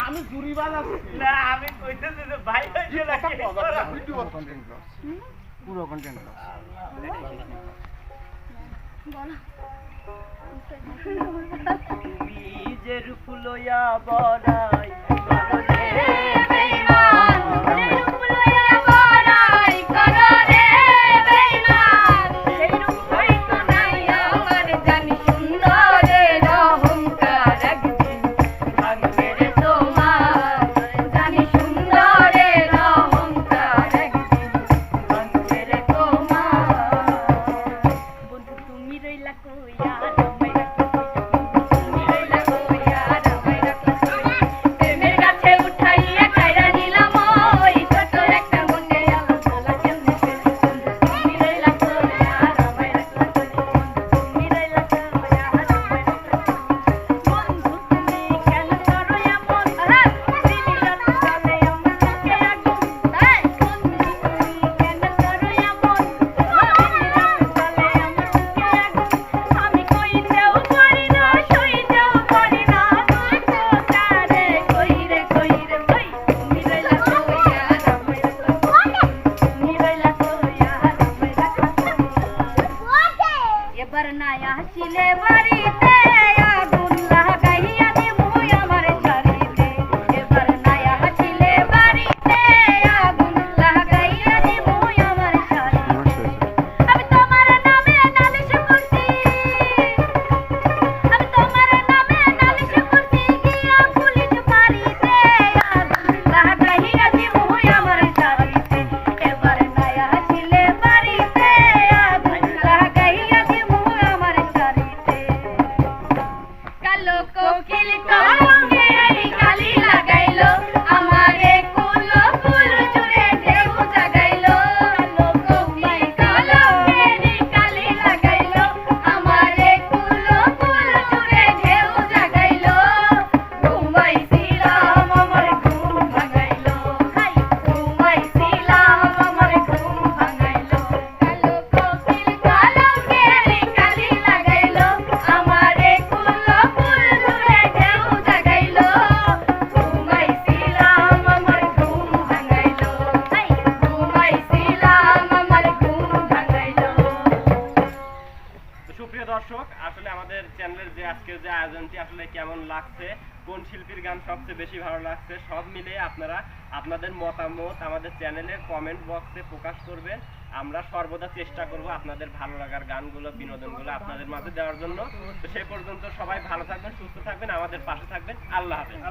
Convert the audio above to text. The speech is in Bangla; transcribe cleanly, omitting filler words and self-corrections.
আমি জুরি বাজাচ্ছি না আমি কইতেছি যে ভাই হইছে নাকি পুরো কন্টেন্ট তুমি যে রূপ লইয়া বড়াই ছিলে বাড়িতে আগুন লাগাইয়া দিমু আমার শাড়িতে এবার নায়া ছিলে বাড়িতে আগুন লাগাইয়া দিমু আমার শাড়িতে আমি তোমার নামে নালিশ করছি গিয়া পুলিশ বাড়িতে আগুন লাগাইয়া দিমু আমার শাড়িতে এবার নায়া ছিলে বাড়িতে আগুন লাগাইয়া দিমু আমার শাড়িতে কালো কোকিল কলঙ্গের কালি লাগাইলো আমারে কুলো ফুল জুড়ে ঢেউ জাগাইলো কালো কোকিল কলঙ্গের কালি লাগাইলো আমারে কুলো ফুল জুড়ে ঢেউ জাগাইলো ঘুমাইছিলাম আমার ঘুম ভাঙাইলো ঘুমাইছিলাম আমার ঘুম ভাঙাইলো কালো কোকিল কলঙ্গের কালি লাগাইলো আমারে কুলো ফুল জুড়ে ঢেউ জাগাইলো ঘুমাইছিলাম আমার ঘুম ভাঙাইলো ঘুমাইছিলাম আমার ঘুম ভাঙাইলো। তো সুপ্রিয় দর্শক আসলে আমাদের চ্যানেলের যে আজকের যে আয়োজনটি আসলে কেমন লাগছে, কোন শিল্পীর গান সবচেয়ে বেশি ভালো লাগছে, সব মিলে আপনারা আপনাদের মতামত আমাদের চ্যানেলের কমেন্ট বক্সে প্রকাশ করবেন। আমরা সর্বদা চেষ্টা করব আপনাদের ভালো লাগার গানগুলো, বিনোদনগুলো আপনাদের মাঝে দেওয়ার জন্য। তো সে পর্যন্ত সবাই ভালো থাকবেন, সুস্থ থাকবেন, আমাদের পাশে থাকবেন। আল্লাহ হাফেজ।